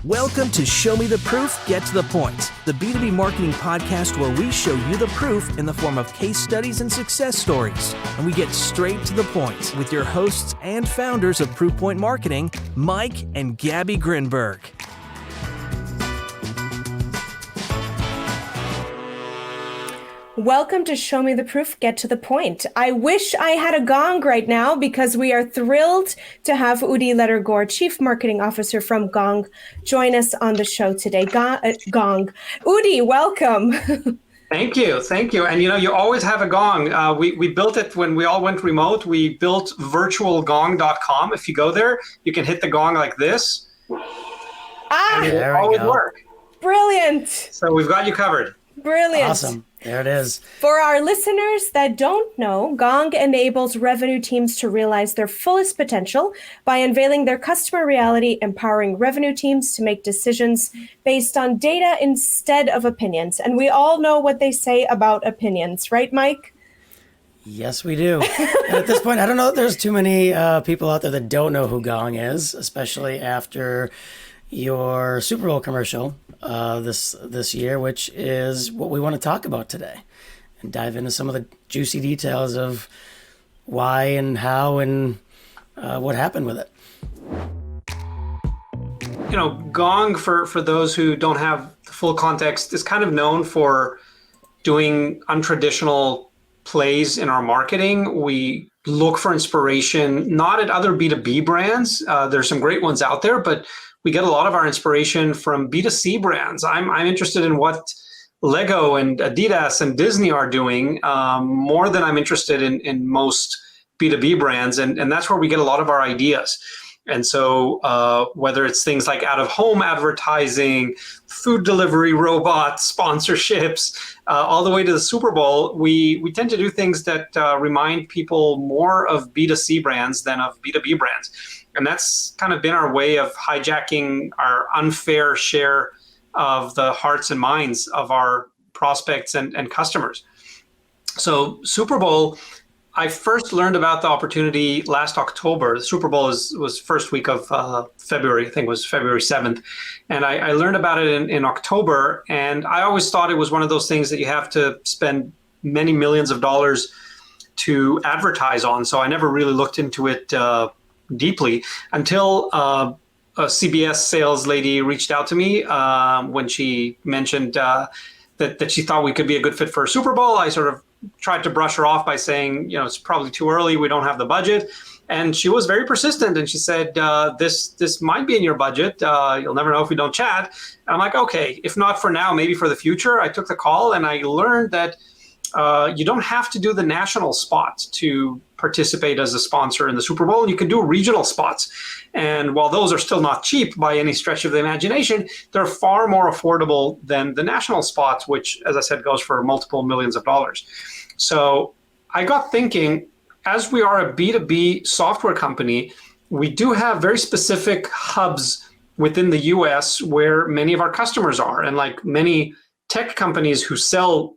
Welcome to Show Me the Proof, Get to the Point, the B2B marketing podcast where we show you the proof in the form of case studies and success stories. And we get straight to the point with your hosts and founders of Proofpoint Marketing, Mike and Gabby Grinberg. Welcome to Show Me the Proof, Get to the Point. I wish I had a gong right now because we are thrilled to have Udi Ledergor, Chief Marketing Officer from Gong, join us on the show today. Gong. Udi, welcome. Thank you. And you always have a gong. We built it when we all went remote. We built virtualgong.com. If you go there, you can hit the gong like this. And it will always work. Brilliant. So we've got you covered. Brilliant. Awesome. There it is. For our listeners that don't know, Gong enables revenue teams to realize their fullest potential by unveiling their customer reality, empowering revenue teams to make decisions based on data instead of opinions. And we all know what they say about opinions, right, Mike? Yes, we do. And at this point, I don't know if there's too many people out there that don't know who Gong is, especially after your Superbowl commercial this year, which is what we want to talk about today and dive into some of the juicy details of why and how and what happened with it. Gong, for those who don't have the full context, is kind of known for doing untraditional plays in our marketing. We look for inspiration, not at other B2B brands. There's some great ones out there, but we get a lot of our inspiration from B2C brands. I'm interested in what Lego and Adidas and Disney are doing more than I'm interested in most B2B brands. And that's where we get a lot of our ideas. And so whether it's things like out-of-home advertising, food delivery robots, sponsorships, all the way to the Superbowl, we tend to do things that remind people more of B2C brands than of B2B brands. And that's kind of been our way of hijacking our unfair share of the hearts and minds of our prospects and customers. So Superbowl, I first learned about the opportunity last October. The Super Bowl was first week of February, I think it was February 7th. And I learned about it in October. And I always thought it was one of those things that you have to spend many millions of dollars to advertise on. So I never really looked into it deeply until a CBS sales lady reached out to me when she mentioned that she thought we could be a good fit for a Super Bowl. I sort of tried to brush her off by saying, it's probably too early. We don't have the budget. And she was very persistent. And she said, this might be in your budget. You'll never know if we don't chat. And I'm like, okay, if not for now, maybe for the future. I took the call and I learned that you don't have to do the national spot to participate as a sponsor in the Super Bowl. You can do regional spots. And while those are still not cheap by any stretch of the imagination, they're far more affordable than the national spots, which, as I said, goes for multiple millions of dollars. So I got thinking, as we are a B2B software company, we do have very specific hubs within the US where many of our customers are. And like many tech companies who sell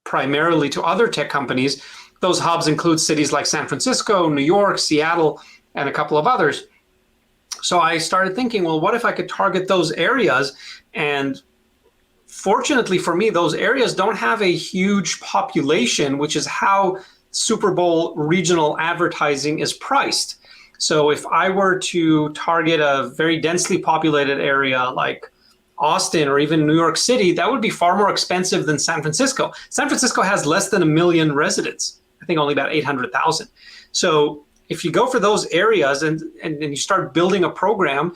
primarily to other tech companies, those hubs include cities like San Francisco, New York, Seattle, and a couple of others. So I started thinking, well, what if I could target those areas? And fortunately for me, those areas don't have a huge population, which is how Super Bowl regional advertising is priced. So if I were to target a very densely populated area like Austin or even New York City, that would be far more expensive than San Francisco. San Francisco has less than 1 million residents. I think only about 800,000. So if you go for those areas and you start building a program,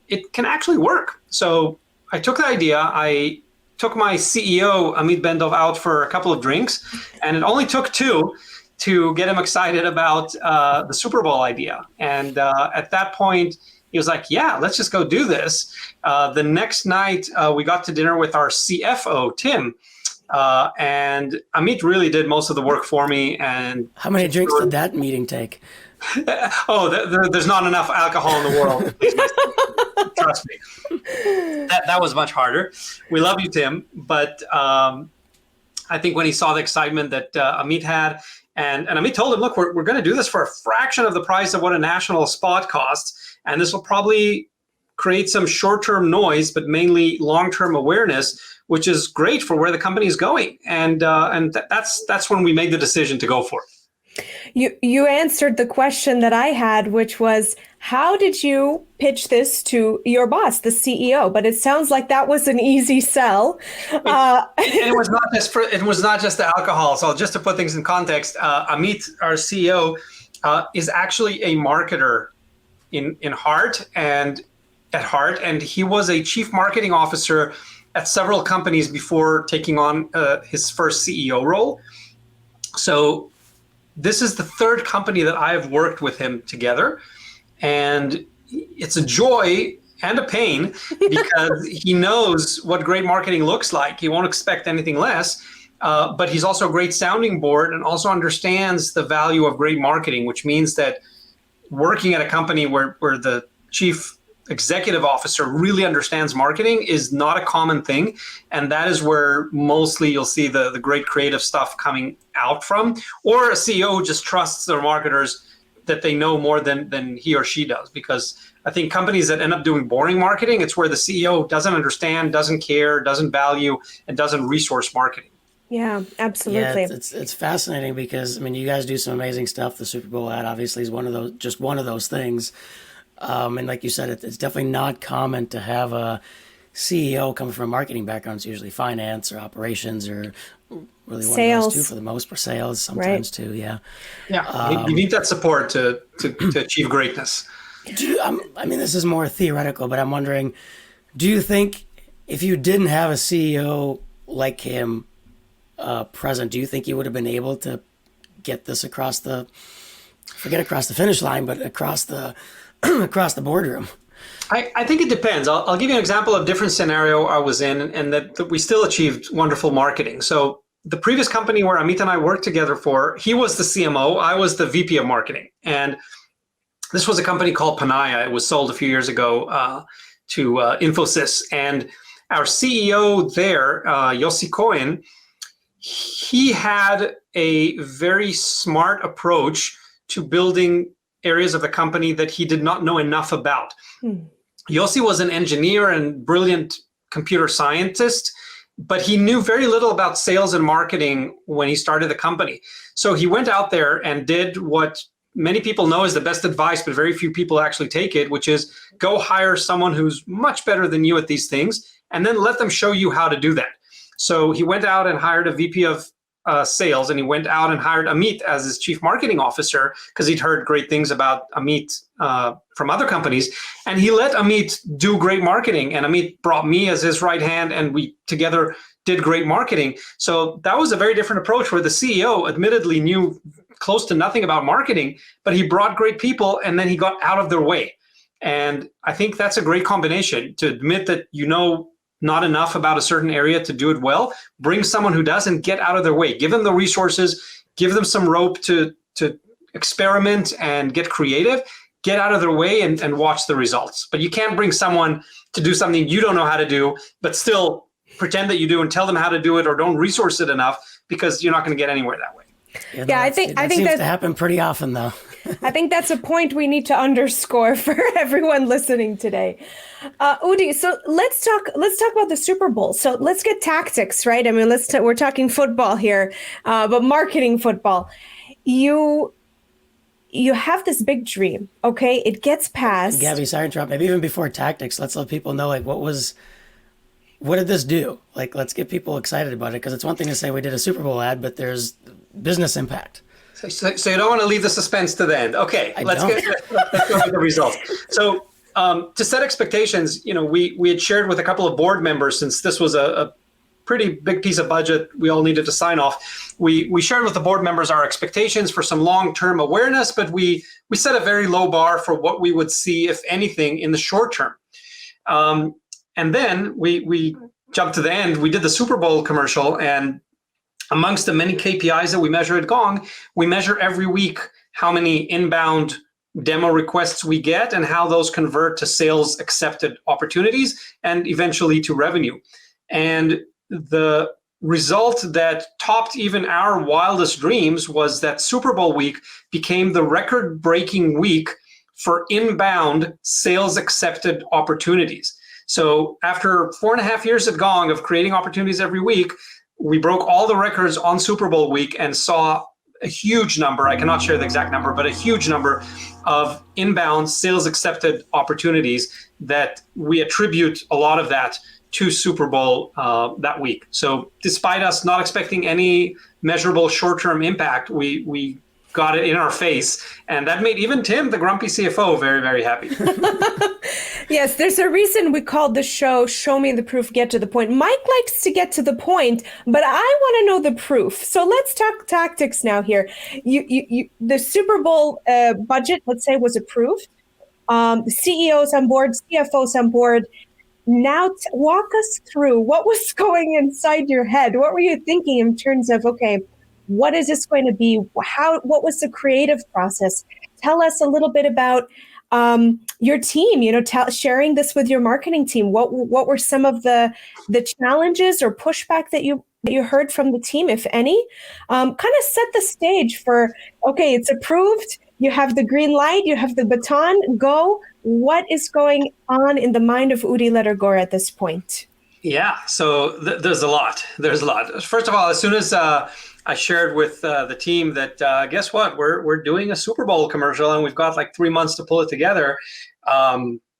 it can actually work. So I took the idea. I took my CEO, Amit Bendov, out for a couple of drinks, and it only took 2 to get him excited about the Super Bowl idea. And at that point, he was like, yeah, let's just go do this. The next night, we got to dinner with our CFO, Tim. And Amit really did most of the work for me. And how many drinks did that meeting take? There's not enough alcohol in the world. Trust me. That was much harder. We love you, Tim. But I think when he saw the excitement that Amit had, and Amit told him, look, we're going to do this for a fraction of the price of what a national spot costs. And this will probably create some short-term noise, but mainly long-term awareness, which is great for where the company is going. And that's when we made the decision to go for it. You answered the question that I had, which was, how did you pitch this to your boss, the CEO? But it sounds like that was an easy sell. And it was not just the alcohol. So just to put things in context, Amit, our CEO, is actually a marketer in heart and at heart, and he was a chief marketing officer at several companies before taking on his first CEO role. So this is the third company that I have worked with him together, and it's a joy and a pain because he knows what great marketing looks like. He won't expect anything less, but he's also a great sounding board and also understands the value of great marketing, which means that working at a company where the chief executive officer really understands marketing is not a common thing. And that is where mostly you'll see the great creative stuff coming out from, or a CEO who just trusts their marketers that they know more than he or she does. Because I think companies that end up doing boring marketing, it's where the CEO doesn't understand, doesn't care, doesn't value, and doesn't resource marketing. Yeah, absolutely. Yeah, it's fascinating because, I mean, you guys do some amazing stuff. The Superbowl ad obviously is one of those things. And like you said, it's definitely not common to have a CEO coming from a marketing background. It's usually finance or operations or really one sales. of those two for the most, for sales sometimes too. Yeah. Yeah, you need that support to achieve greatness. I mean, this is more theoretical, but I'm wondering, do you think if you didn't have a CEO like him present, do you think you would have been able to get this across the finish line, but across the boardroom? I think it depends. I'll give you an example of a different scenario I was in, and that we still achieved wonderful marketing. So the previous company where Amit and I worked together for, he was the CMO, I was the VP of marketing. And this was a company called Panaya. It was sold a few years ago to Infosys. And our CEO there, Yossi Cohen, he had a very smart approach to building areas of the company that he did not know enough about. Yossi was an engineer and brilliant computer scientist, but he knew very little about sales and marketing when he started the company. So he went out there and did what many people know is the best advice, but very few people actually take it, which is go hire someone who's much better than you at these things, and then let them show you how to do that. So he went out and hired a VP of sales, and he went out and hired Amit as his chief marketing officer because he'd heard great things about Amit from other companies. And he let Amit do great marketing, and Amit brought me as his right hand, and we together did great marketing. So that was a very different approach where the CEO admittedly knew close to nothing about marketing, but he brought great people and then he got out of their way. And I think that's a great combination, to admit that you know not enough about a certain area to do it well, bring someone who does and get out of their way. Give them the resources, give them some rope to experiment and get creative, get out of their way and watch the results. But you can't bring someone to do something you don't know how to do, but still pretend that you do and tell them how to do it, or don't resource it enough, because you're not going to get anywhere that way. Yeah, I think seems that to happen pretty often, though. I think that's a point we need to underscore for everyone listening today. Udi, so let's talk about the Super Bowl. So let's get tactics, right? I mean, we're talking football here, but marketing football. You have this big dream, okay? It gets passed. Gabby, sorry to interrupt. Maybe even before tactics, let's let people know, like, what did this do? Like, let's get people excited about it, because it's one thing to say we did a Super Bowl ad, but there's business impact. So you don't want to leave the suspense to the end. Okay, let's go with the results. So to set expectations, we had shared with a couple of board members, since this was a pretty big piece of budget we all needed to sign off. We shared with the board members our expectations for some long-term awareness, but we set a very low bar for what we would see, if anything, in the short term. And then we jumped to the end. We did the Super Bowl commercial, and amongst the many KPIs that we measure at Gong, we measure every week how many inbound demo requests we get and how those convert to sales accepted opportunities and eventually to revenue. And the result that topped even our wildest dreams was that Super Bowl week became the record-breaking week for inbound sales accepted opportunities. So after 4.5 years at Gong of creating opportunities every week, we broke all the records on Super Bowl week and saw a huge number, I cannot share the exact number, but a huge number of inbound sales accepted opportunities that we attribute a lot of that to Super Bowl that week. So despite us not expecting any measurable short-term impact, we got it in our face. And that made even Tim, the grumpy CFO, very, very happy. Yes, there's a reason we called the show Show Me the Proof, Get to the Point. Mike likes to get to the point, but I want to know the proof. So let's talk tactics now here. The Super Bowl budget, let's say, was approved. The CEOs on board, CFOs on board. Now walk us through what was going inside your head. What were you thinking in terms of, okay, what is this going to be? What was the creative process? Tell us a little bit about your team, sharing this with your marketing team. What were some of the challenges or pushback that you heard from the team, if any? Kind of set the stage for, okay, it's approved. You have the green light, you have the baton, go. What is going on in the mind of Udi Ledergor at this point? Yeah, so there's a lot. First of all, as soon as I shared with the team that, guess what, we're doing a Super Bowl commercial and we've got like 3 months to pull it together,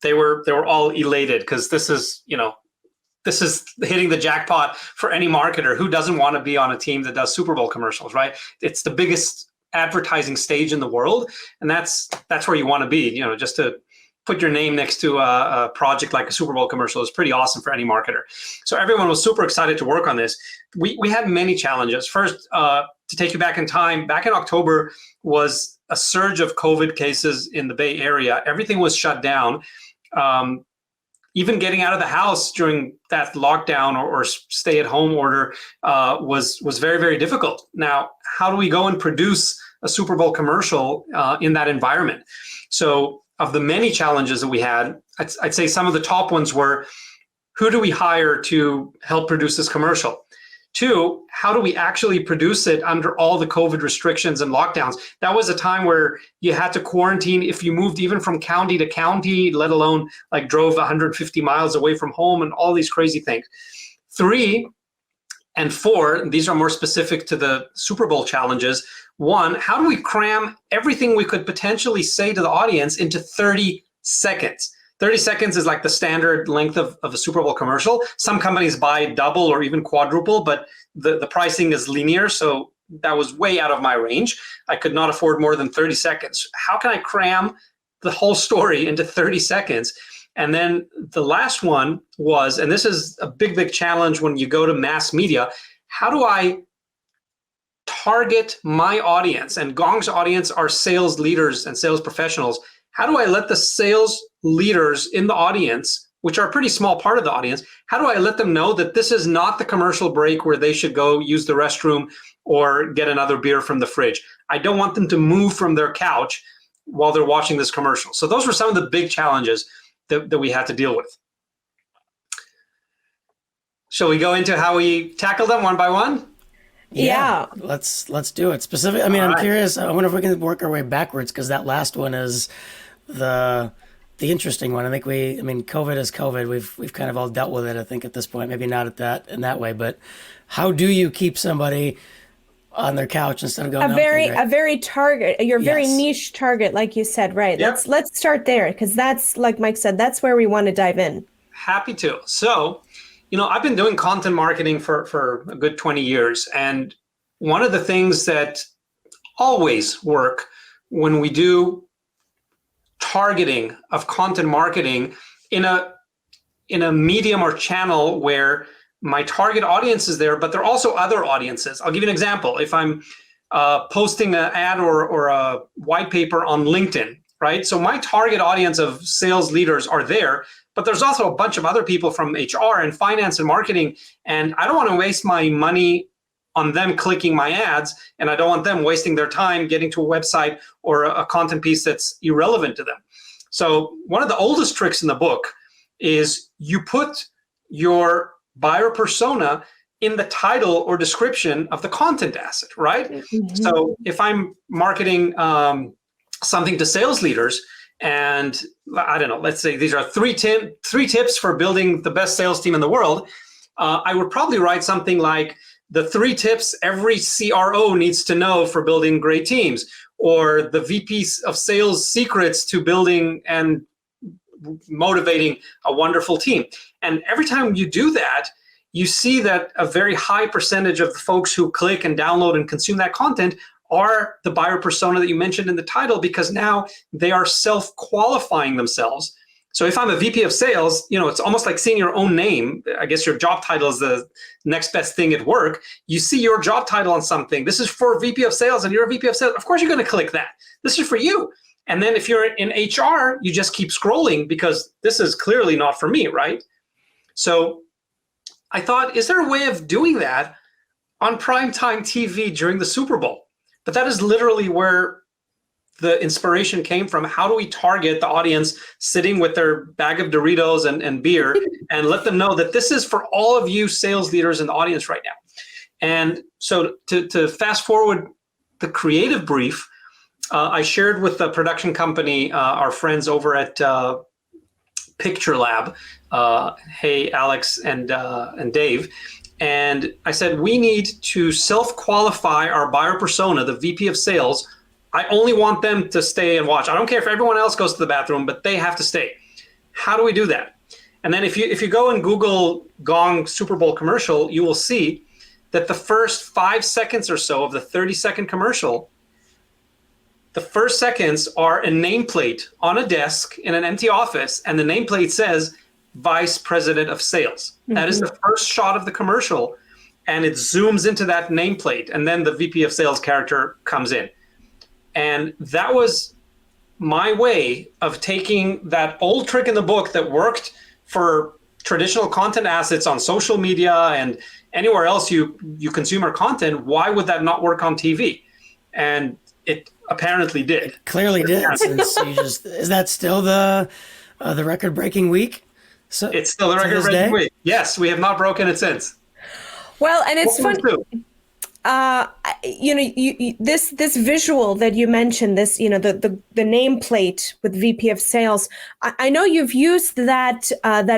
they were all elated because this is hitting the jackpot for any marketer. Who doesn't want to be on a team that does Super Bowl commercials, right? It's the biggest advertising stage in the world, and that's where you want to be. Just to put your name next to a project like a Super Bowl commercial is pretty awesome for any marketer. So everyone was super excited to work on this. We had many challenges. First, to take you back in time, back in October was a surge of COVID cases in the Bay Area. Everything was shut down. Even getting out of the house during that lockdown or stay-at-home order was very, very difficult. Now, how do we go and produce a Super Bowl commercial in that environment? So of the many challenges that we had, I'd say some of the top ones were, who do we hire to help produce this commercial? 2, how do we actually produce it under all the COVID restrictions and lockdowns? That was a time where you had to quarantine if you moved even from county to county, let alone like drove 150 miles away from home and all these crazy things. 3 and 4, these are more specific to the Super Bowl challenges. 1, how do we cram everything we could potentially say to the audience into 30 seconds? 30 seconds is like the standard length of a Super Bowl commercial. Some companies buy double or even quadruple, but the pricing is linear. So that was way out of my range. I could not afford more than 30 seconds. How can I cram the whole story into 30 seconds? And then the last one was, and this is a big, big challenge when you go to mass media, how do I target my audience? And Gong's audience are sales leaders and sales professionals. How do I let the sales leaders in the audience, which are a pretty small part of the audience, how do I let them know that this is not the commercial break where they should go use the restroom or get another beer from the fridge? I don't want them to move from their couch while they're watching this commercial. So those were some of the big challenges that we had to deal with. Shall we go into how we tackle them one by one? Yeah. Let's do it. Specific. I mean, I'm curious. I wonder if we can work our way backwards, because that last one is the interesting one. I think COVID is COVID. We've kind of all dealt with it, I think, at this point. Maybe not in that way, but how do you keep somebody on their couch instead of going a very target, your very niche target, like you said, right? Yep. Let's start there, because that's, like Mike said, that's where we want to dive in. Happy to. So, I've been doing content marketing for a good 20 years. And one of the things that always work when we do targeting of content marketing in a medium or channel where my target audience is there, but there are also other audiences. I'll give you an example. If I'm posting an ad or a white paper on LinkedIn, right? So my target audience of sales leaders are there, but there's also a bunch of other people from HR and finance and marketing, and I don't want to waste my money on them clicking my ads, and I don't want them wasting their time getting to a website or a content piece that's irrelevant to them. So one of the oldest tricks in the book is you put your buyer persona in the title or description of the content asset, right? Mm-hmm. So if I'm marketing something to sales leaders and I don't know, let's say these are three tips for building the best sales team in the world, I would probably write something like the 3 tips every CRO needs to know for building great teams, or the VPs of sales secrets to building and motivating a wonderful team. And every time you do that, you see that a very high percentage of the folks who click and download and consume that content are the buyer persona that you mentioned in the title, because now they are self-qualifying themselves. So if I'm a VP of sales, it's almost like seeing your own name. I guess your job title is the next best thing at work. You see your job title on something. This is for VP of sales, and you're a VP of sales. Of course, you're going to click that. This is for you. And then if you're in HR, you just keep scrolling because this is clearly not for me, right? So I thought, is there a way of doing that on primetime TV during the Super Bowl? But that is literally where the inspiration came from. How do we target the audience sitting with their bag of Doritos and beer and let them know that this is for all of you sales leaders in the audience right now? And so to fast forward the creative brief, I shared with the production company, our friends over at Picture Lab, hey, Alex and Dave, and I said, we need to self-qualify our buyer persona, the VP of sales. I only want them to stay and watch. I don't care if everyone else goes to the bathroom, but they have to stay. How do we do that? And then if you go and Google Gong Super Bowl commercial, you will see that the first 5 seconds or so of the 30-second commercial, the first seconds are a nameplate on a desk in an empty office, and the nameplate says Vice President of Sales. Mm-hmm. That is the first shot of the commercial, and it zooms into that nameplate, and then the VP of Sales character comes in. And that was my way of taking that old trick in the book that worked for traditional content assets on social media and anywhere else you consume our content. Why would that not work on TV? And it apparently did. It clearly did. Since is that still the record-breaking week? So it's still the record-breaking week. Yes, we have not broken it since. Well, and it's fun. This visual that you mentioned, this, the nameplate with VP of Sales. I know you've used that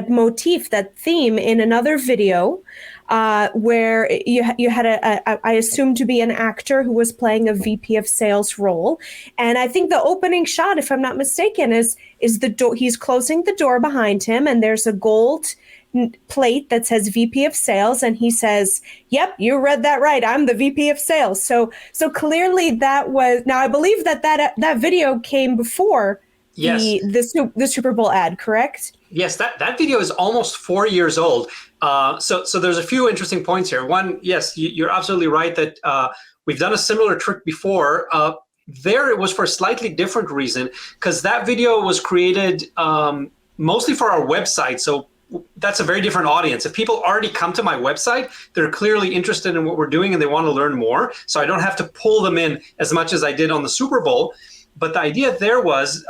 motif, that theme, in another video, where you had I assume to be an actor who was playing a VP of Sales role, and I think the opening shot, if I'm not mistaken, is the door. He's closing the door behind him, and there's a gold plate that says VP of Sales, and he says, "Yep, you read that right. I'm the VP of Sales." So clearly that was. Now I believe that video came before the Super Bowl ad, correct? Yes, that video is almost 4 years old. So there's a few interesting points here. One, yes, you're absolutely right that we've done a similar trick before. There it was for a slightly different reason, because that video was created mostly for our website. So that's a very different audience. If people already come to my website, they're clearly interested in what we're doing and they want to learn more. So I don't have to pull them in as much as I did on the Super Bowl. But the idea there was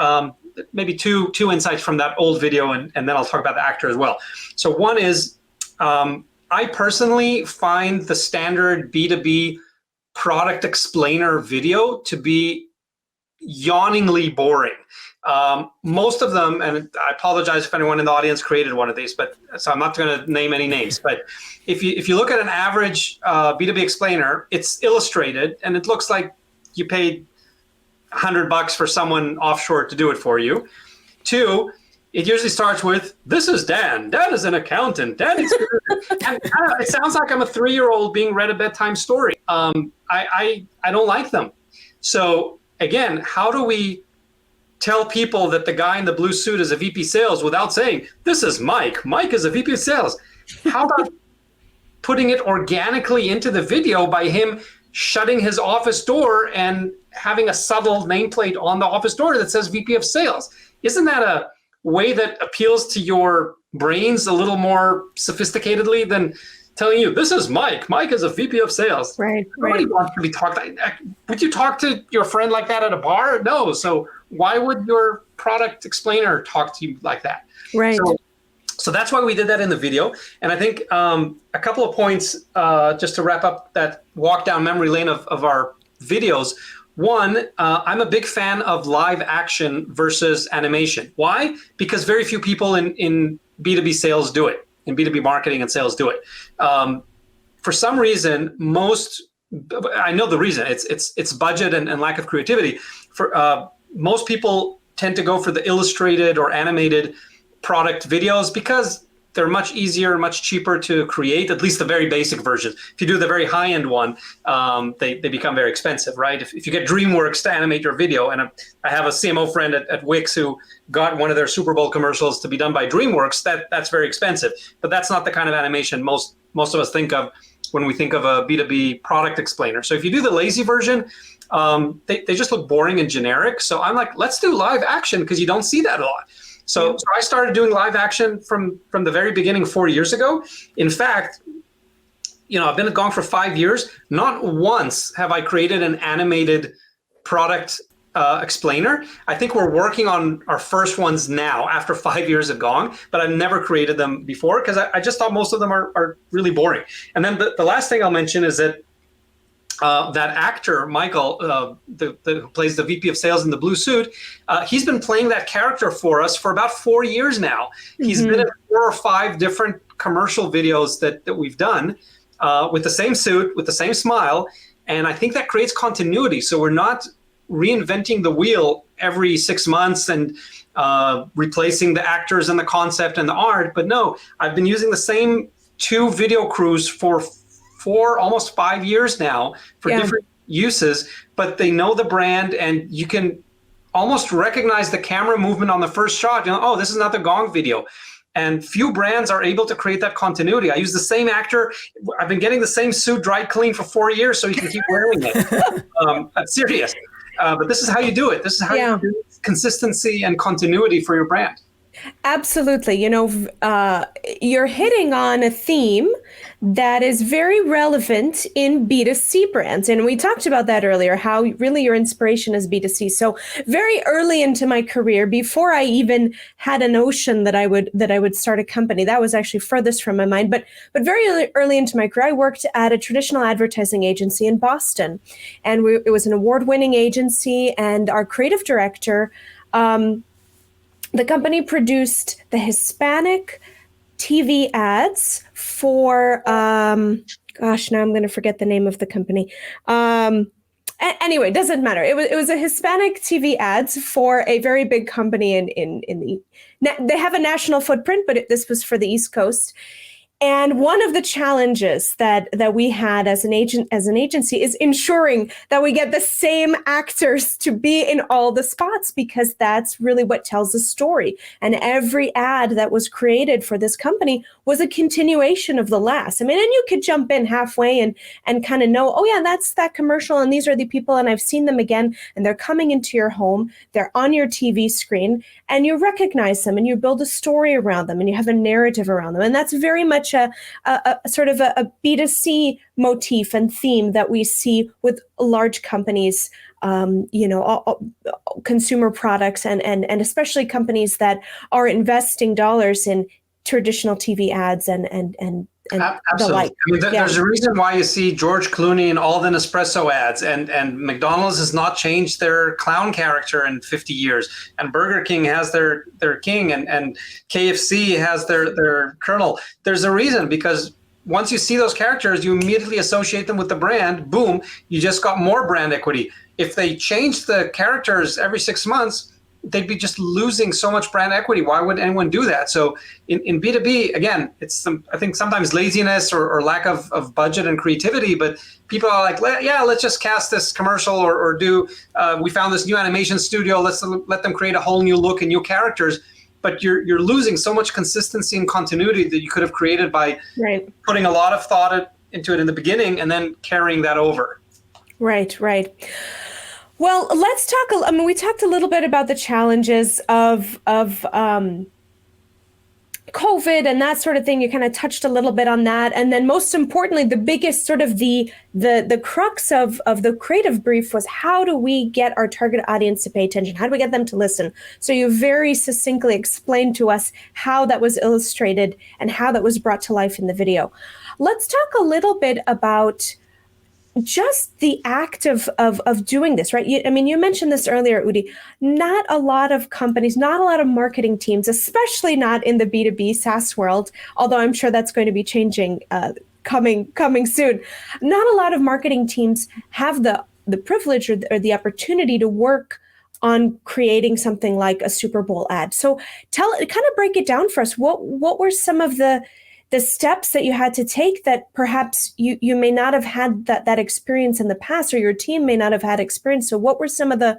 maybe two insights from that old video, and then I'll talk about the actor as well. So one is, I personally find the standard B2B product explainer video to be yawningly boring. Most of them, and I apologize if anyone in the audience created one of these, but so I'm not going to name any names. But if you look at an average B2B explainer, it's illustrated and it looks like you paid $100 for someone offshore to do it for you. 2, it usually starts with, "This is Dan. Dan is an accountant. Dan is," and it sounds like I'm a 3-year-old being read a bedtime story. I don't like them. So again, how do we tell people that the guy in the blue suit is a VP sales without saying, "This is Mike. Mike is a VP of sales"? How about putting it organically into the video by him shutting his office door and having a subtle nameplate on the office door that says VP of sales? Isn't that a way that appeals to your brains a little more sophisticatedly than telling you, "This is Mike. Mike is a VP of sales"? Right. Nobody wants to be talked. Would you talk to your friend like that at a bar? No. So why would your product explainer talk to you like that? Right. So that's why we did that in the video. And I think a couple of points just to wrap up that walk down memory lane of our videos. One, I'm a big fan of live action versus animation. Why? Because very few people in B2B sales do it, in B2B marketing and sales do it. For some reason, I know the reason, it's budget and lack of creativity. For most people tend to go for the illustrated or animated product videos because they're much easier, much cheaper to create, at least the very basic versions. If you do the very high-end one, they become very expensive, right? If you get DreamWorks to animate your video, and I have a CMO friend at Wix who got one of their Superbowl commercials to be done by DreamWorks, that's very expensive. But that's not the kind of animation most of us think of when we think of a B2B product explainer. So if you do the lazy version, they just look boring and generic. So I'm like, let's do live action because you don't see that a lot. So I started doing live action from the very beginning 4 years ago. In fact, I've been at Gong for 5 years. Not once have I created an animated product explainer. I think we're working on our first ones now after 5 years at Gong, but I've never created them before because I just thought most of them are really boring. And then the last thing I'll mention is that that actor, Michael, who plays the VP of sales in the blue suit, he's been playing that character for us for about 4 years now. He's been in 4 or 5 different commercial videos that we've done with the same suit, with the same smile. And I think that creates continuity. So we're not reinventing the wheel every 6 months and replacing the actors and the concept and the art. But no, I've been using the same 2 video crews for almost 5 years now for different uses, but they know the brand and you can almost recognize the camera movement on the first shot. Oh, this is not the Gong video. And few brands are able to create that continuity. I use the same actor. I've been getting the same suit dry clean for 4 years so you can keep wearing it. I'm serious. But this is how you do it. This is how you do consistency and continuity for your brand. Absolutely. You're hitting on a theme that is very relevant in B2C brands. And we talked about that earlier, how really your inspiration is B2C. So very early into my career, before I even had a notion that I would start a company, that was actually furthest from my mind. But very early into my career, I worked at a traditional advertising agency in Boston. And it was an award-winning agency, and our creative director, the company produced the Hispanic TV ads for, now I'm going to forget the name of the company. Anyway, it doesn't matter. It was a Hispanic TV ads for a very big company they have a national footprint, but this was for the East Coast. And one of the challenges that we had as an agency is ensuring that we get the same actors to be in all the spots, because that's really what tells the story. And every ad that was created for this company was a continuation of the last. I mean, and you could jump in halfway and kind of know, oh yeah, that's that commercial, and these are the people, and I've seen them again, and they're coming into your home, they're on your TV screen, and you recognize them, and you build a story around them, and you have a narrative around them. And that's very much a sort of a B2C motif and theme that we see with large companies, consumer products, and especially companies that are investing dollars in traditional TV ads and Absolutely. the like. I mean, there's a reason why you see George Clooney in all the Nespresso ads, and McDonald's has not changed their clown character in 50 years, and Burger King has their king, and KFC has their colonel. There's a reason, because once you see those characters, you immediately associate them with the brand. Boom, you just got more brand equity. If they changed the characters every 6 months, they'd be just losing so much brand equity. Why would anyone do that? So in B2B, again, it's I think sometimes laziness or lack of budget and creativity, but people are like, let's just cast this commercial or do, we found this new animation studio, let's let them create a whole new look and new characters. But you're losing so much consistency and continuity that you could have created by putting a lot of thought into it in the beginning and then carrying that over. Right. Well, let's talk. We talked a little bit about the challenges of COVID and that sort of thing. You kind of touched a little bit on that, and then most importantly, the biggest sort of the crux of the creative brief was, how do we get our target audience to pay attention? How do we get them to listen? So you very succinctly explained to us how that was illustrated and how that was brought to life in the video. Let's talk a little bit about just the act of doing this, right? You mentioned this earlier, Udi. Not a lot of companies, not a lot of marketing teams, especially not in the B2B SaaS world, although I'm sure that's going to be changing coming soon. Not a lot of marketing teams have the privilege or the opportunity to work on creating something like a Super Bowl ad. So kind of break it down for us. What were some of the steps that you had to take that perhaps you may not have had that experience in the past, or your team may not have had experience? So what were some of the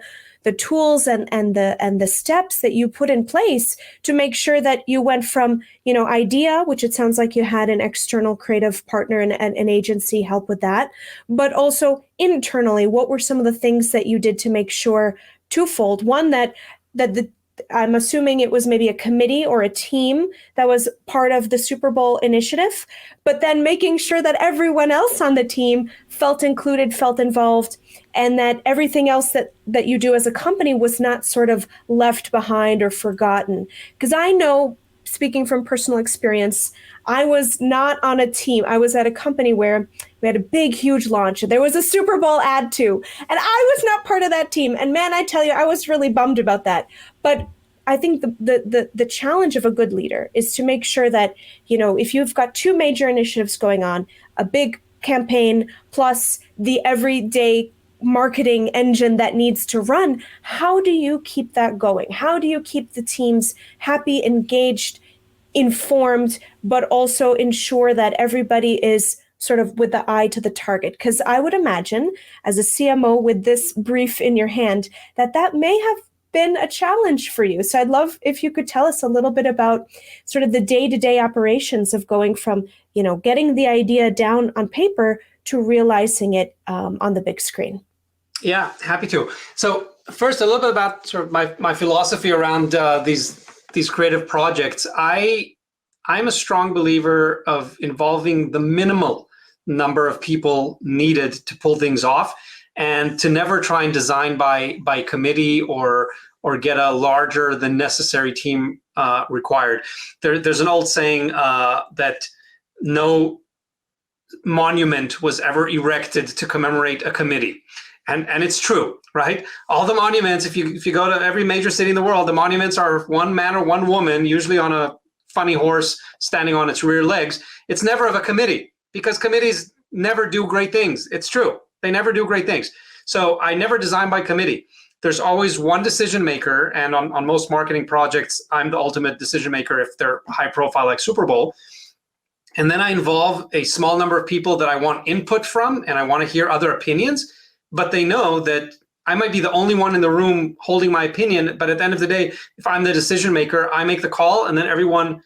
tools and the steps that you put in place to make sure that you went from, idea, which it sounds like you had an external creative partner and an agency help with that, but also internally, what were some of the things that you did to make sure twofold? One, that I'm assuming it was maybe a committee or a team that was part of the Super Bowl initiative, but then making sure that everyone else on the team felt included, felt involved, and that everything else that you do as a company was not sort of left behind or forgotten. Because I know, speaking from personal experience, I was not on a team. I was at a company where we had a big, huge launch. There was a Super Bowl ad too, and I was not part of that team. And man, I tell you, I was really bummed about that. But I think the challenge of a good leader is to make sure that, if you've got two major initiatives going on, a big campaign plus the everyday marketing engine that needs to run, how do you keep that going? How do you keep the teams happy, engaged, informed, but also ensure that everybody is sort of with the eye to the target? Because I would imagine, as a CMO with this brief in your hand, that may have been a challenge for you. So I'd love if you could tell us a little bit about sort of the day-to-day operations of going from, getting the idea down on paper to realizing it on the big screen. Yeah, happy to. So first, a little bit about sort of my philosophy around these creative projects. I'm a strong believer of involving the minimal number of people needed to pull things off, and to never try and design by committee or get a larger than necessary team required. There's an old saying that no monument was ever erected to commemorate a committee. And it's true, right? All the monuments, if you go to every major city in the world, the monuments are one man or one woman, usually on a funny horse standing on its rear legs. It's never of a committee, because committees never do great things. It's true. They never do great things. So I never design by committee. There's always one decision maker. And on most marketing projects, I'm the ultimate decision maker if they're high profile like Super Bowl. And then I involve a small number of people that I want input from, and I want to hear other opinions. But they know that I might be the only one in the room holding my opinion. But at the end of the day, if I'm the decision maker, I make the call, and then everyone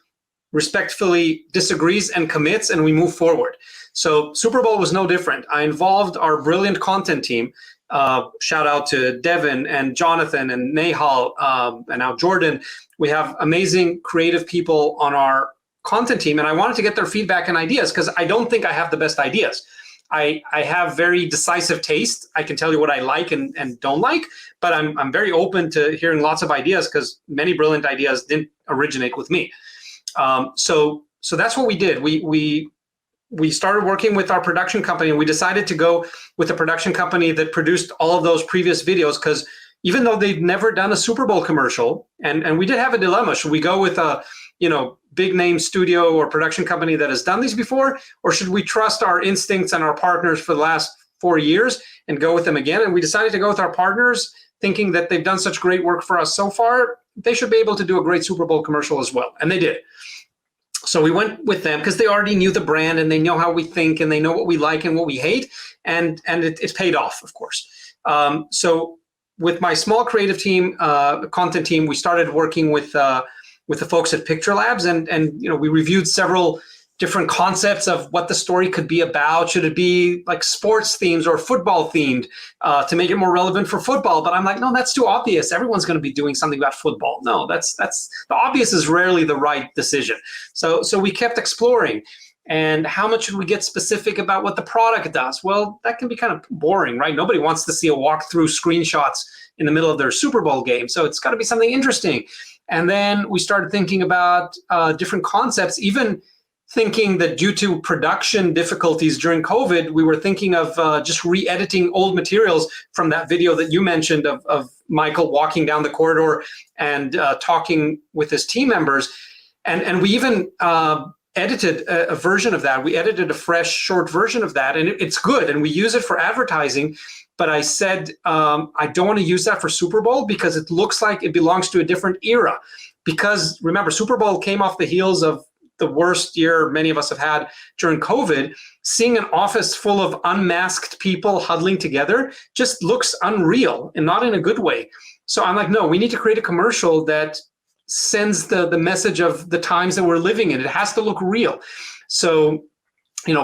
respectfully disagrees and commits, and we move forward. So Super Bowl was no different. I involved our brilliant content team. Shout out to Devin and Jonathan and Nehal and now Jordan. We have amazing creative people on our content team, and I wanted to get their feedback and ideas, because I don't think I have the best ideas. I have very decisive taste. I can tell you what I like and don't like, but I'm very open to hearing lots of ideas, because many brilliant ideas didn't originate with me. So that's what we did. We started working with our production company, and we decided to go with a production company that produced all of those previous videos, because even though they'd never done a Super Bowl commercial, and we did have a dilemma, should we go with a big name studio or production company that has done these before, or should we trust our instincts and our partners for the last 4 years and go with them again? And we decided to go with our partners, thinking that they've done such great work for us so far, they should be able to do a great Super Bowl commercial as well. And they did. So we went with them because they already knew the brand, and they know how we think, and they know what we like and what we hate. And it's paid off, of course. So with my small creative team, content team, we started working with the folks at Picture Labs, and we reviewed several different concepts of what the story could be about. Should it be like sports themes or football themed to make it more relevant for football? But I'm like, no, that's too obvious. Everyone's going to be doing something about football. No, that's the obvious is rarely the right decision. So we kept exploring. And how much should we get specific about what the product does? Well, that can be kind of boring, right? Nobody wants to see a walkthrough screenshots in the middle of their Super Bowl game. So it's got to be something interesting. And then we started thinking about different concepts, even thinking that due to production difficulties during COVID, we were thinking of just re-editing old materials from that video that you mentioned of Michael walking down the corridor and talking with his team members. And we even edited a version of that. We edited a fresh short version of that, and it's good. And we use it for advertising. But I said, I don't want to use that for Super Bowl because it looks like it belongs to a different era. Because remember, Super Bowl came off the heels of the worst year many of us have had during COVID. Seeing an office full of unmasked people huddling together just looks unreal, and not in a good way. So I'm like, no, we need to create a commercial that sends the message of the times that we're living in. It has to look real. So,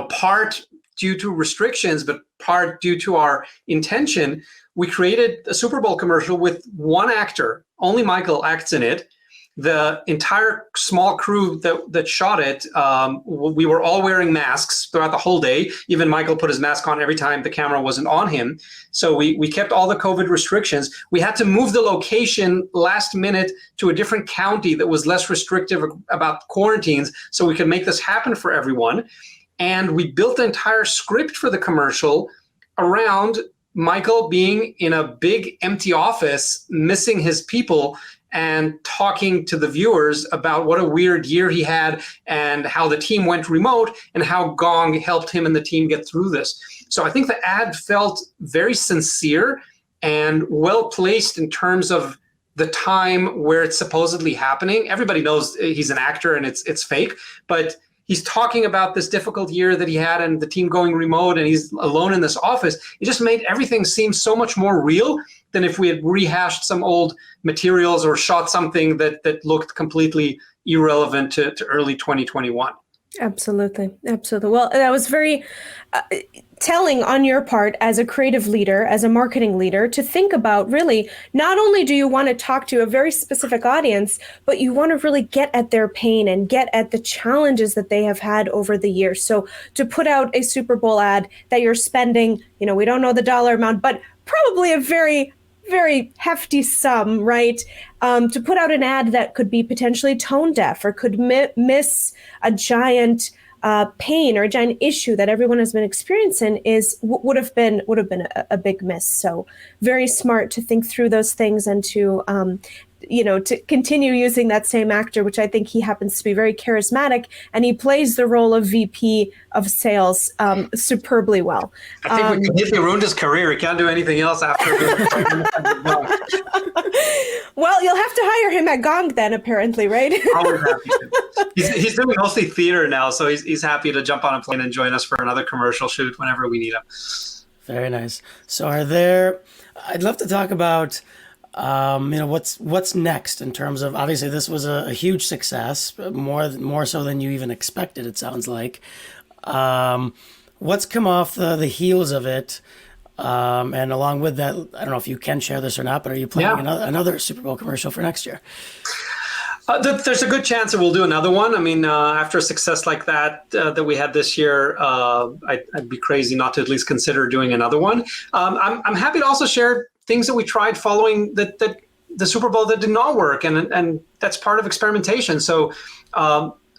part due to restrictions, but part due to our intention, we created a Super Bowl commercial with one actor. Only Michael acts in it. The entire small crew that shot it, we were all wearing masks throughout the whole day. Even Michael put his mask on every time the camera wasn't on him. So we kept all the COVID restrictions. We had to move the location last minute to a different county that was less restrictive about quarantines so we could make this happen for everyone. And we built the entire script for the commercial around Michael being in a big empty office, missing his people, and talking to the viewers about what a weird year he had and how the team went remote and how Gong helped him and the team get through this. So I think the ad felt very sincere and well placed in terms of the time where it's supposedly happening. Everybody knows he's an actor and it's fake, but he's talking about this difficult year that he had and the team going remote and he's alone in this office. It just made everything seem so much more real than if we had rehashed some old materials or shot something that looked completely irrelevant to early 2021. Absolutely. Well, that was very telling on your part as a creative leader, as a marketing leader, to think about really, not only do you want to talk to a very specific audience, but you want to really get at their pain and get at the challenges that they have had over the years. So to put out a Super Bowl ad that you're spending, we don't know the dollar amount, but probably a very, very hefty sum, right? To put out an ad that could be potentially tone deaf or could miss a giant pain or a giant issue that everyone has been experiencing would have been a big miss. So very smart to think through those things and to to continue using that same actor, which I think he happens to be very charismatic, and he plays the role of VP of sales superbly well. I think we completely ruined his career. He can't do anything else after. Well, you'll have to hire him at Gong then, apparently, right? He's doing mostly theater now, so he's happy to jump on a plane and join us for another commercial shoot whenever we need him. Very nice. So I'd love to talk about what's next in terms of, obviously this was a huge success, more so than you even expected, it sounds like. What's come off the heels of it? And along with that, I don't know if you can share this or not, but are you planning another Super Bowl commercial for next year? There's a good chance that we'll do another one. I mean, after a success like that we had this year, I'd be crazy not to at least consider doing another one. I'm happy to also share things that we tried following the Super Bowl that did not work, and that's part of experimentation. So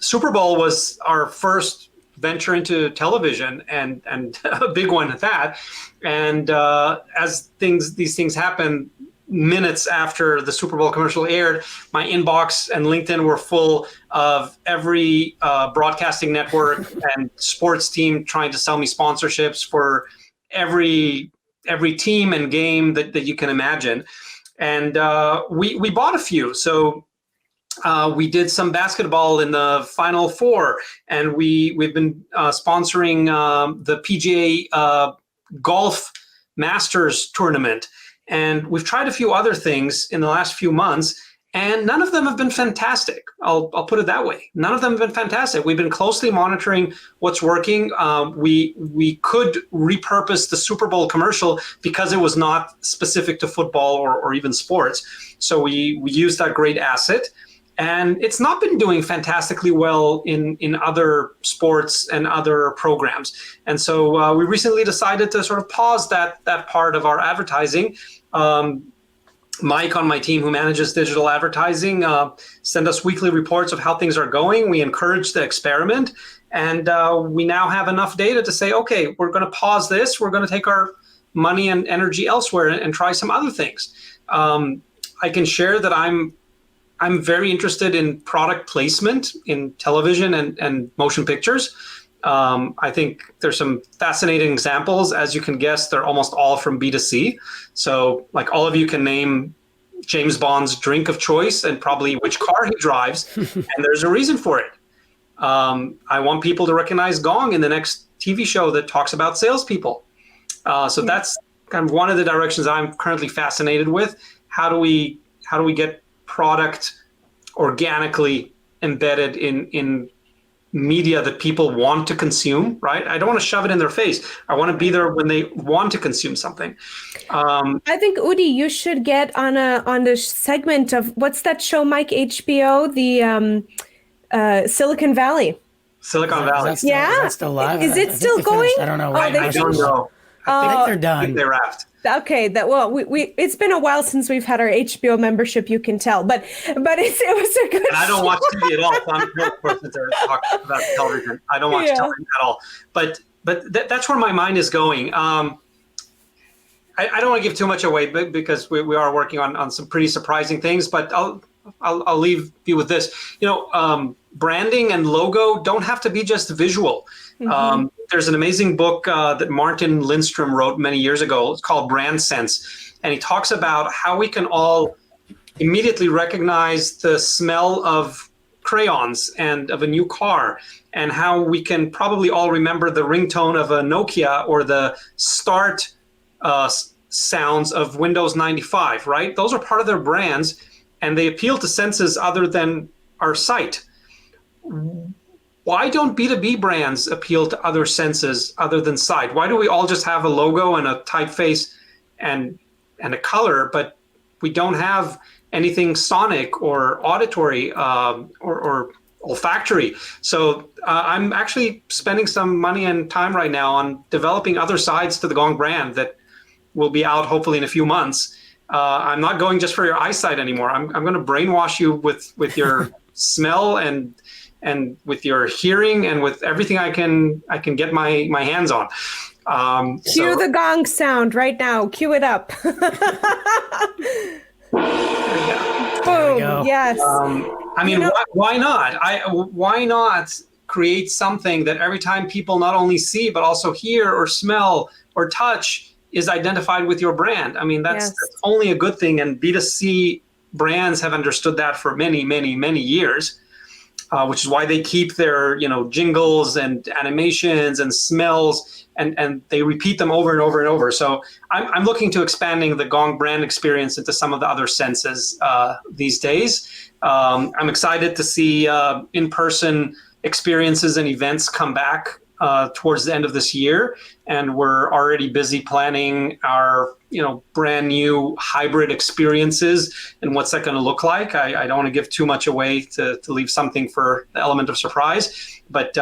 Super Bowl was our first venture into television, and a big one at that. And as these things happen, minutes after the Super Bowl commercial aired, my inbox and LinkedIn were full of every broadcasting network and sports team trying to sell me sponsorships for every team and game that you can imagine. And we bought a few. So we did some basketball in the Final Four, and we've been sponsoring the PGA Golf Masters tournament. And we've tried a few other things in the last few months, and none of them have been fantastic. I'll put it that way. None of them have been fantastic. We've been closely monitoring what's working. We could repurpose the Super Bowl commercial because it was not specific to football or even sports. So we used that great asset. And it's not been doing fantastically well in other sports and other programs. And so we recently decided to sort of pause that part of our advertising. Mike on my team, who manages digital advertising, send us weekly reports of how things are going. We encourage the experiment, and we now have enough data to say, okay, we're going to pause this. We're going to take our money and energy elsewhere and try some other things. I can share that I'm very interested in product placement in television and motion pictures. I think there's some fascinating examples. As you can guess, they're almost all from B2C. So like all of you can name James Bond's drink of choice and probably which car he drives. And there's a reason for it. I want people to recognize Gong in the next TV show that talks about salespeople. So that's kind of one of the directions I'm currently fascinated with. How do we get product organically embedded in media that people want to consume, right? I don't want to shove it in their face. I want to be there when they want to consume something. I think, Udi, you should get on the segment of, what's that show, Mike, HBO, the Silicon Valley. Silicon Valley. Is that still live? Is it still going? I don't know. I don't know. I think they're done. They wrapped. Okay, we it's been a while since we've had our HBO membership, you can tell, but it was a good. And I don't watch TV at all, so I'm a real person to talk about television. I don't watch television at all, but that's where my mind is going. I don't want to give too much away, because we are working on some pretty surprising things. But I'll leave you with this. Branding and logo don't have to be just visual. Mm-hmm. There's an amazing book that Martin Lindstrom wrote many years ago. It's called Brand Sense. And he talks about how we can all immediately recognize the smell of crayons and of a new car, and how we can probably all remember the ringtone of a Nokia or the start sounds of Windows 95, right? Those are part of their brands, and they appeal to senses other than our sight. Why don't B2B brands appeal to other senses other than sight? Why do we all just have a logo and a typeface and a color, but we don't have anything sonic or auditory or olfactory? So I'm actually spending some money and time right now on developing other sides to the Gong brand that will be out hopefully in a few months. I'm not going just for your eyesight anymore. I'm going to brainwash you with your smell and with your hearing and with everything I can get my hands on. Cue the Gong sound right now. Cue it up. Boom. Yes. Why not? Why not create something that every time people not only see but also hear or smell or touch is identified with your brand? I mean, that's only a good thing. And B2C brands have understood that for many, many, many years. Which is why they keep their, jingles and animations and smells, and they repeat them over and over and over. So I'm looking to expanding the Gong brand experience into some of the other senses these days. I'm excited to see in-person experiences and events come back towards the end of this year, and we're already busy planning our brand new hybrid experiences and what's that going to look like. I don't want to give too much away to leave something for the element of surprise, but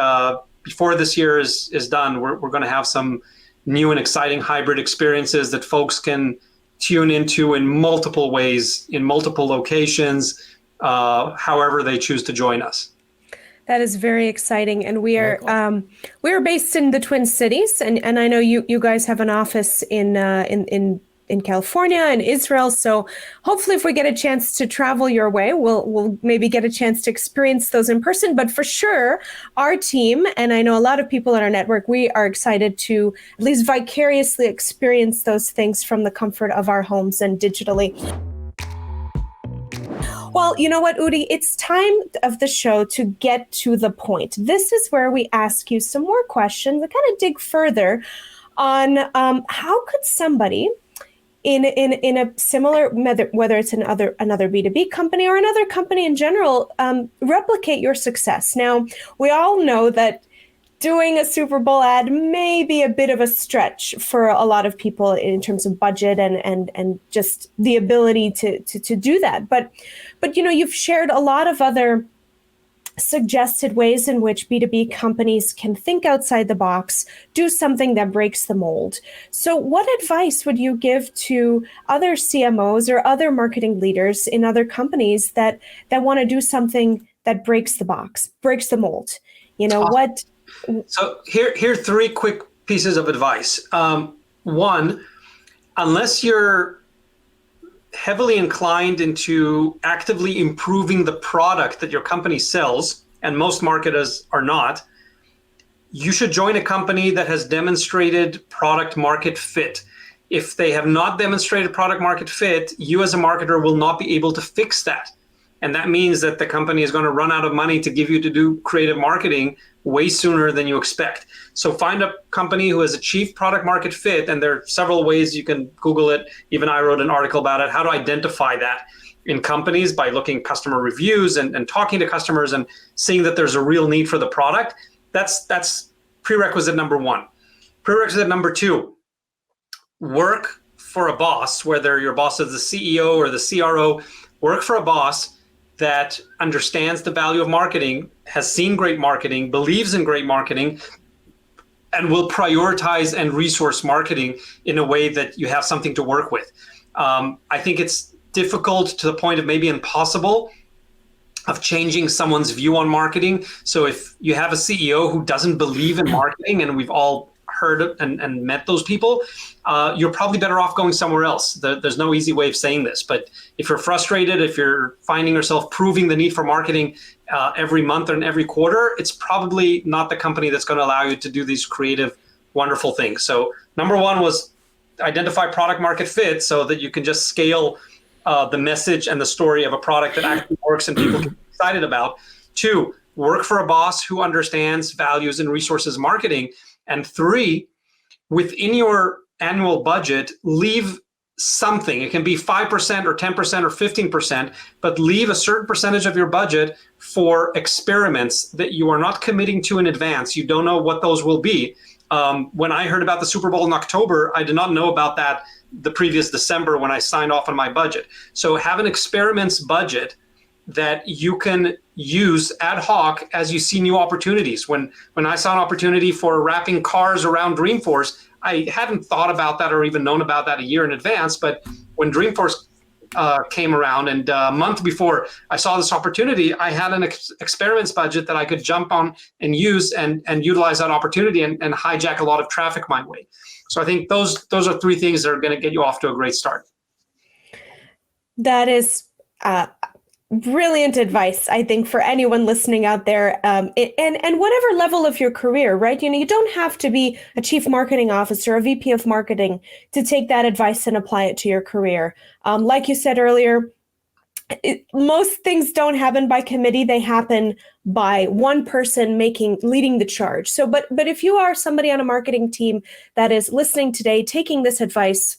before this year is done, we're going to have some new and exciting hybrid experiences that folks can tune into in multiple ways, in multiple locations, however they choose to join us. That is very exciting, and we are based in the Twin Cities, and I know you guys have an office in California and Israel. So hopefully, if we get a chance to travel your way, we'll maybe get a chance to experience those in person. But for sure, our team, and I know a lot of people in our network, we are excited to at least vicariously experience those things from the comfort of our homes and digitally. Well, you know what, Udi? It's time of the show to get to the point. This is where we ask you some more questions and kind of dig further on how could somebody in a similar, whether it's another B2B company or another company in general, replicate your success. Now, we all know that doing a Super Bowl ad may be a bit of a stretch for a lot of people in terms of budget and just the ability to do that. But you've shared a lot of other suggested ways in which B2B companies can think outside the box, do something that breaks the mold. So what advice would you give to other CMOs or other marketing leaders in other companies that want to do something that breaks the box, breaks the mold? What? So here are three quick pieces of advice. One, unless you're heavily inclined into actively improving the product that your company sells, and most marketers are not, you should join a company that has demonstrated product market fit. If they have not demonstrated product market fit, you as a marketer will not be able to fix that. And that means that the company is going to run out of money to give you to do creative marketing way sooner than you expect. So find a company who has achieved product market fit, and there are several ways you can Google it. Even I wrote an article about it, how to identify that in companies by looking at customer reviews and talking to customers and seeing that there's a real need for the product. That's prerequisite number one. Prerequisite number two, work for a boss, whether your boss is the CEO or the CRO, work for a boss that understands the value of marketing, has seen great marketing, believes in great marketing, and will prioritize and resource marketing in a way that you have something to work with. I think it's difficult to the point of maybe impossible of changing someone's view on marketing. So if you have a CEO who doesn't believe in marketing, and we've all heard and met those people, you're probably better off going somewhere else. There's no easy way of saying this, but if you're frustrated, if you're finding yourself proving the need for marketing every month and every quarter, it's probably not the company that's going to allow you to do these creative, wonderful things. So number one was identify product market fit so that you can just scale the message and the story of a product that actually works and people get excited about. Two, work for a boss who understands, values, and resources marketing. And three, within your annual budget, leave something. It can be 5% or 10% or 15%, but leave a certain percentage of your budget for experiments that you are not committing to in advance. You don't know what those will be. When I heard about the Super Bowl in October, I did not know about that the previous December when I signed off on my budget. So have an experiments budget that you can use ad hoc as you see new opportunities. When I saw an opportunity for wrapping cars around Dreamforce, I hadn't thought about that or even known about that a year in advance. But when Dreamforce came around, and a month before I saw this opportunity, I had an experiments budget that I could jump on and use and utilize that opportunity and hijack a lot of traffic my way. So I think those are three things that are going to get you off to a great start. That is brilliant advice, I think, for anyone listening out there, and whatever level of your career, right? You don't have to be a chief marketing officer, a VP of marketing to take that advice and apply it to your career. Like you said earlier, most things don't happen by committee; they happen by one person leading the charge. So, but if you are somebody on a marketing team that is listening today, taking this advice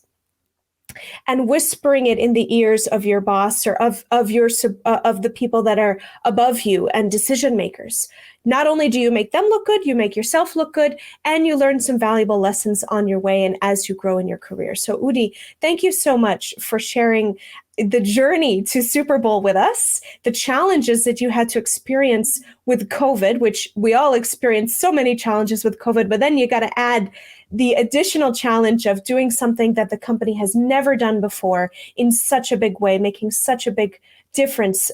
and whispering it in the ears of your boss or of the people that are above you and decision makers. Not only do you make them look good, you make yourself look good, and you learn some valuable lessons on your way and as you grow in your career. So Udi, thank you so much for sharing the journey to Superbowl with us, the challenges that you had to experience with COVID, which we all experienced so many challenges with COVID, but then you got to add the additional challenge of doing something that the company has never done before in such a big way, making such a big difference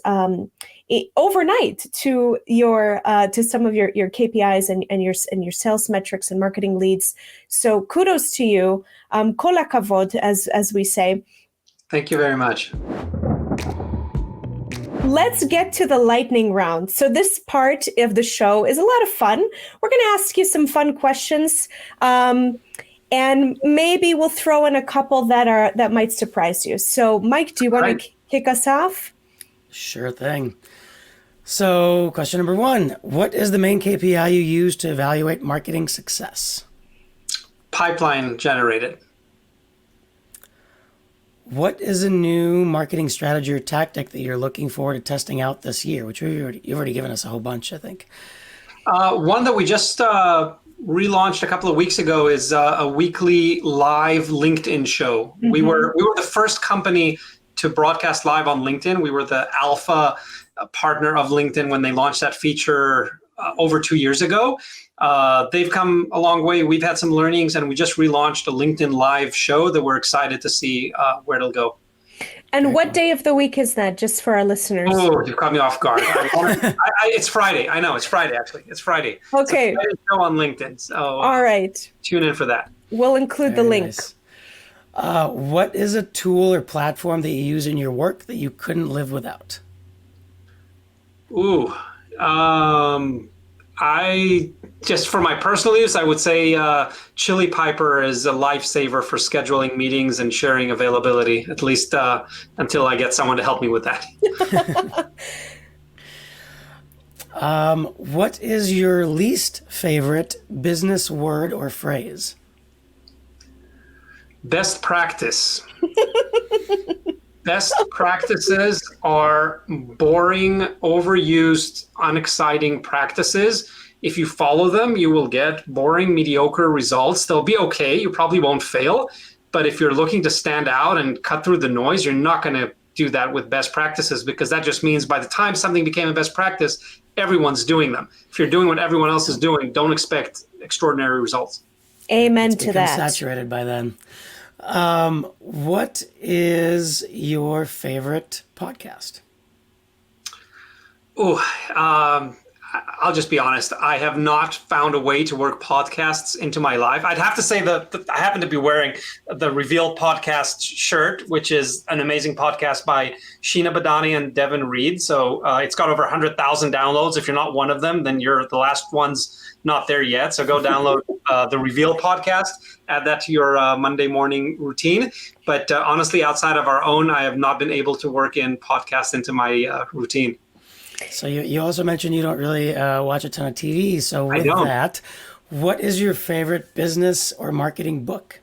overnight to your to some of your KPIs and your sales metrics and marketing leads. So kudos to you, kol hakavod, as we say. Thank you very much. Let's get to the lightning round. So this part of the show is a lot of fun. We're going to ask you some fun questions, and maybe we'll throw in a couple that might surprise you. So, Mike, do you want to kick us off? Sure thing. So, question number one: what is the main KPI you use to evaluate marketing success? Pipeline generated. What is a new marketing strategy or tactic that you're looking forward to testing out this year? Which you've already given us a whole bunch, I think. One that we just relaunched a couple of weeks ago is a weekly live LinkedIn show. Mm-hmm. We were the first company to broadcast live on LinkedIn. We were the alpha a partner of LinkedIn when they launched that feature over 2 years ago. They've come a long way. We've had some learnings, and we just relaunched a LinkedIn Live show that we're excited to see where it'll go. And what day of the week is that, just for our listeners? Oh, you caught me off guard. It's Friday. I know, it's Friday, actually. It's Friday. Okay. It's a Friday show on LinkedIn. So all right. Tune in for that. We'll include the link. Nice. What is a tool or platform that you use in your work that you couldn't live without? Ooh. I just, for my personal use, I would say Chili Piper is a lifesaver for scheduling meetings and sharing availability, at least until I get someone to help me with that. What is your least favorite business word or phrase? Best practice. Best practices are boring, overused, unexciting practices. If you follow them, you will get boring, mediocre results. They'll be okay. You probably won't fail. But if you're looking to stand out and cut through the noise, you're not going to do that with best practices, because that just means by the time something became a best practice, everyone's doing them. If you're doing what everyone else is doing, don't expect extraordinary results. Amen It's to that. saturated by then. What is your favorite podcast? I'll just be honest. I have not found a way to work podcasts into my life. I'd have to say that I happen to be wearing the Reveal podcast shirt, which is an amazing podcast by Sheena Badani and Devin Reed. So it's got over 100,000 downloads. If you're not one of them, then you're the last one's not there yet. So go download the Reveal podcast, add that to your Monday morning routine. But honestly, outside of our own, I have not been able to work in podcasts into my routine. So you also mentioned you don't really watch a ton of TV. So with that, what is your favorite business or marketing book?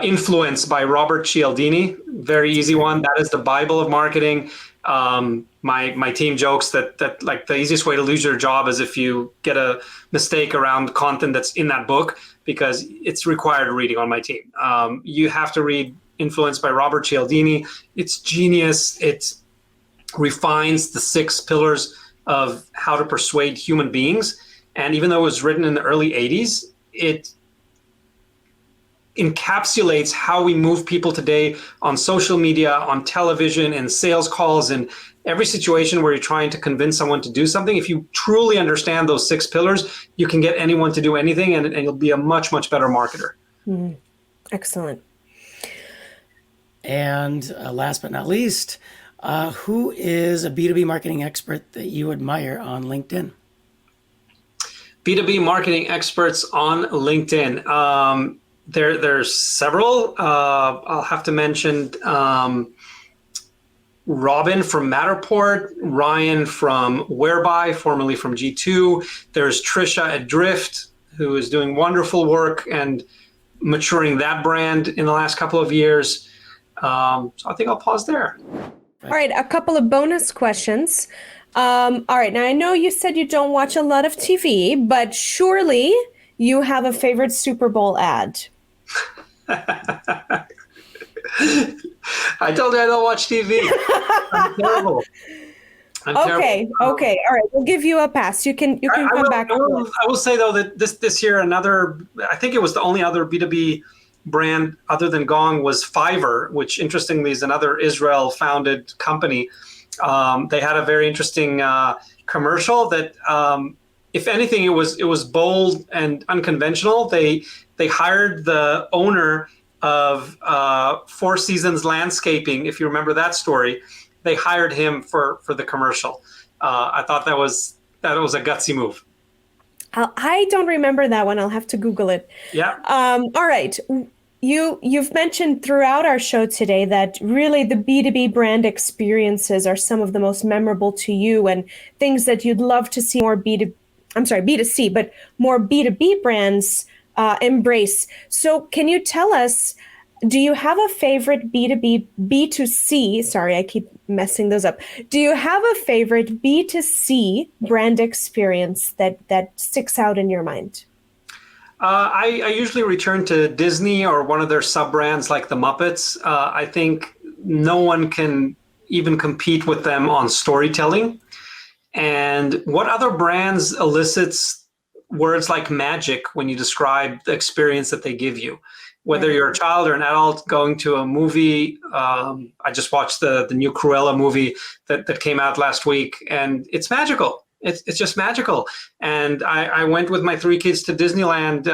Influence by Robert Cialdini. Very easy one. That is the Bible of marketing. My team jokes that like the easiest way to lose your job is if you get a mistake around content that's in that book, because it's required reading on my team. You have to read Influence by Robert Cialdini. It's genius. It refines the 6 pillars of how to persuade human beings. And even though it was written in the early 80s, it encapsulates how we move people today on social media, on television, and sales calls, and every situation where you're trying to convince someone to do something. If you truly understand those 6 pillars, you can get anyone to do anything, and you'll be a much, much better marketer. Excellent. And last but not least, who is a B2B marketing expert that you admire on LinkedIn? B2B marketing experts on LinkedIn. There's several. I'll have to mention Robin from Matterport, Ryan from Whereby, formerly from G2. There's Trisha at Drift, who is doing wonderful work and maturing that brand in the last couple of years. So I think I'll pause there. All right, a couple of bonus questions. All right, now I know you said you don't watch a lot of TV, but surely you have a favorite Super Bowl ad. I told you I don't watch TV. I'm terrible. Okay. All right, we'll give you a pass. You can come back. I will say though that this year I think it was the only other B2B brand other than Gong was Fiverr, which interestingly is another Israel-founded company. They had a very interesting commercial that, if anything, it was bold and unconventional. They hired the owner of Four Seasons Landscaping, if you remember that story. They hired him for the commercial. I thought that was a gutsy move. I don't remember that one. I'll have to Google it. Yeah. All right. You've mentioned throughout our show today that really the B2B brand experiences are some of the most memorable to you, and things that you'd love to see more B2C, but more B2B brands embrace. So can you tell us, do you have a favorite B2C, sorry, I keep messing those up. Do you have a favorite B2C brand experience that sticks out in your mind? I usually return to Disney or one of their sub-brands like the Muppets. I think no one can even compete with them on storytelling. And what other brands elicits words like magic when you describe the experience that they give you? Whether you're a child or an adult going to a movie, I just watched the new Cruella movie that came out last week, and it's magical. It's just magical. And I went with my 3 kids to Disneyland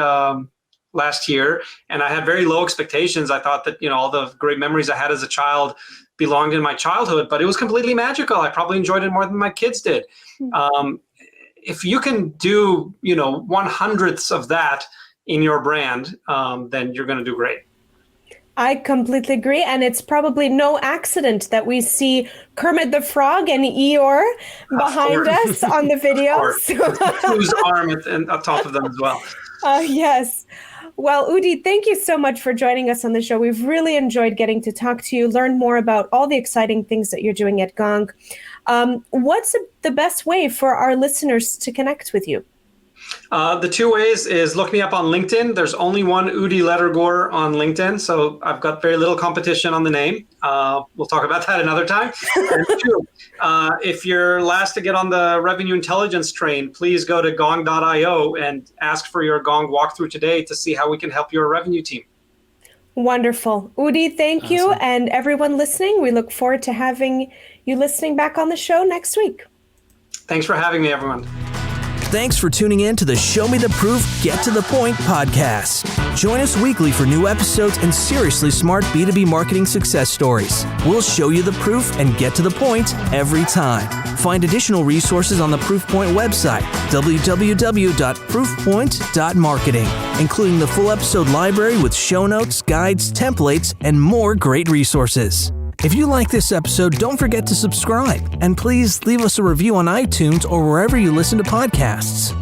last year, and I had very low expectations. I thought that, all the great memories I had as a child belonged in my childhood, but it was completely magical. I probably enjoyed it more than my kids did. If you can do, 1/100th of that in your brand, then you're going to do great. I completely agree. And it's probably no accident that we see Kermit the Frog and Eeyore behind us on the videos. Whose arm on top of them as well. Yes. Well, Udi, thank you so much for joining us on the show. We've really enjoyed getting to talk to you, learn more about all the exciting things that you're doing at Gong. What's the best way for our listeners to connect with you? The 2 ways is look me up on LinkedIn. There's only one Udi Ledergor on LinkedIn, so I've got very little competition on the name. We'll talk about that another time. And 2, if you're last to get on the revenue intelligence train, please go to gong.io and ask for your Gong walkthrough today to see how we can help your revenue team. Wonderful. Udi, thank you. And everyone listening, we look forward to having you listening back on the show next week. Thanks for having me, everyone. Thanks for tuning in to the Show Me the Proof, Get to the Point podcast. Join us weekly for new episodes and seriously smart B2B marketing success stories. We'll show you the proof and get to the point every time. Find additional resources on the Proofpoint website, www.proofpoint.marketing, including the full episode library with show notes, guides, templates, and more great resources. If you like this episode, don't forget to subscribe, and please leave us a review on iTunes or wherever you listen to podcasts.